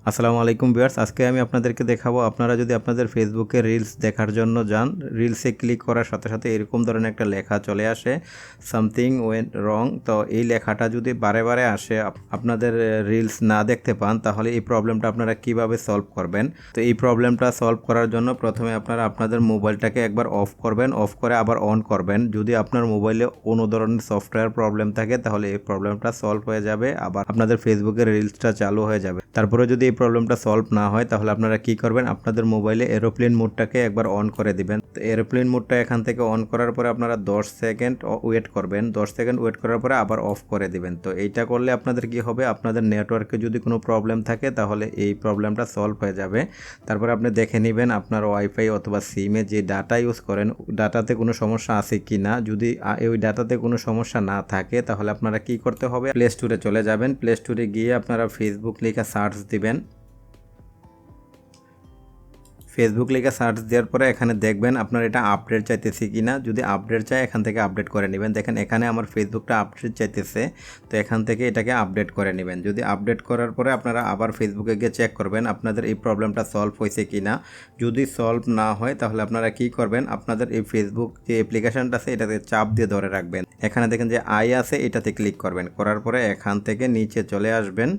আসসালামু আলাইকুম ভিউয়ার্স, আজকে আমি আপনাদেরকে দেখাবো আপনারা যদি আপনাদের ফেসবুকে রিলস দেখার জন্য যান, রিলসে ক্লিক করার সাথে সাথে এরকম ধরনের একটা লেখা চলে আসে, সামথিং ওয়েন্ট রং। তো এই লেখাটা যদি বারে বারে আসে, আপনাদের রিলস না দেখতে পান, তাহলে এই প্রবলেমটা আপনারা কিভাবে সলভ করবেন। তো এই প্রবলেমটা সলভ করার জন্য প্রথমে আপনারা আপনাদের মোবাইলটাকে একবার অফ করবেন, অফ করে আবার অন করবেন। যদি আপনার মোবাইলে কোনো ধরনের সফটওয়্যার প্রবলেম থাকে তাহলে এই প্রবলেমটা সলভ হয়ে যাবে, আবার আপনাদের ফেসবুকের রিলসটা চালু হয়ে যাবে। তারপরে যদি এই প্রবলেমটা সলভ না হয় তাহলে আপনারা কি করবেন, আপনাদের মোবাইলে এরোপ্লেন মোডটাকে একবার অন করে দিবেন। তো এরোপ্লেন মোডটা এখান থেকে অন করার পরে আপনারা 10 সেকেন্ড ওয়েট করবেন। 10 সেকেন্ড ওয়েট করার পরে আবার অফ করে দিবেন। তো এইটা করলে আপনাদের কি হবে, আপনাদের নেটওয়ার্কে যদি কোনো প্রবলেম থাকে তাহলে এই প্রবলেমটা সলভ হয়ে যাবে। তারপরে আপনি দেখে নেবেন আপনার ওয়াইফাই অথবা সিমে যে ডাটা ইউজ করেন, ডাটাতে কোনো সমস্যা আছে কি না। যদি ওই ডাটাতে কোনো সমস্যা না থাকে তাহলে আপনারা কি করতে হবে, প্লে স্টোরে চলে যাবেন। প্লে স্টোরে গিয়ে আপনারা ফেসবুক লেখা সার্চ দিবেন। ফেসবুক লিখে সার্চ দেওয়ার পরে এখানে দেখবেন আপনার এটা আপডেট চাইতেছে কি না। যদি আপডেট চায় এখান থেকে আপডেট করে নেবেন। দেখেন এখানে আমার ফেসবুকটা আপডেট চাইতেছে, তো এখান থেকে এটাকে আপডেট করে নেবেন। যদি আপডেট করার পরে আপনারা আবার ফেসবুকে গিয়ে চেক করবেন আপনাদের এই প্রবলেমটা সলভ হয়েছে কি না। যদি সলভ না হয় তাহলে আপনারা কি করবেন, আপনাদের এই ফেসবুক যে অ্যাপ্লিকেশনটা আছে এটাতে চাপ দিয়ে ধরে রাখবেন। এখানে দেখেন যে আই আছে, এটাতে ক্লিক করবেন। করার পরে এখান থেকে নিচে চলে আসবেন।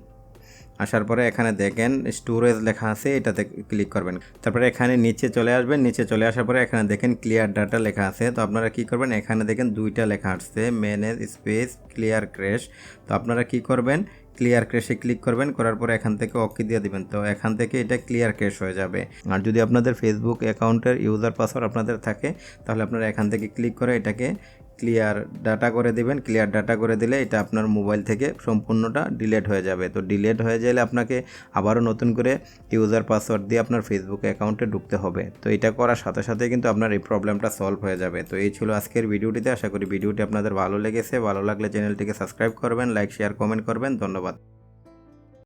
আসার পরে এখানে দেখেন স্টোরেজ লেখা আছে, এটাতে ক্লিক করবেন। তারপরে এখানে নিচে চলে আসবেন। নিচে চলে আসার পরে এখানে দেখেন ক্লিয়ার ডাটা লেখা আছে। তো আপনারা কি করবেন, এখানে দেখেন দুইটা লেখা আসছে, ম্যানেজ স্পেস ক্লিয়ার ক্র্যাশ। তো আপনারা কি করবেন, ক্লিয়ার ক্র্যাশে ক্লিক করবেন। করার পরে এখান থেকে ওকে দিয়ে দিবেন। তো এখান থেকে এটা ক্লিয়ার ক্র্যাশ হয়ে যাবে। আর যদি আপনাদের ফেসবুক অ্যাকাউন্টের ইউজার পাসওয়ার্ড আপনাদের থাকে তাহলে আপনারা এখান থেকে ক্লিক করে এটাকে ক্লিয়ার ডাটা করে দিবেন। ক্লিয়ার ডাটা করে দিলে এটা আপনার মোবাইল থেকে সম্পূর্ণটা ডিলিট হয়ে যাবে। তো ডিলিট হয়ে গেলে আপনাকে আবারও নতুন করে ইউজার পাসওয়ার্ড দিয়ে আপনার ফেসবুক অ্যাকাউন্টে ঢুকতে হবে। তো এটা করার সাথে সাথে কিন্তু আপনার এই প্রবলেমটা সলভ হয়ে যাবে। তো এই ছিল আজকের ভিডিওটিতে। আশা করি ভিডিওটি আপনাদের ভালো লেগেছে। ভালো লাগলে চ্যানেলটিকে সাবস্ক্রাইব করবেন, লাইক শেয়ার কমেন্ট করবেন। ধন্যবাদ।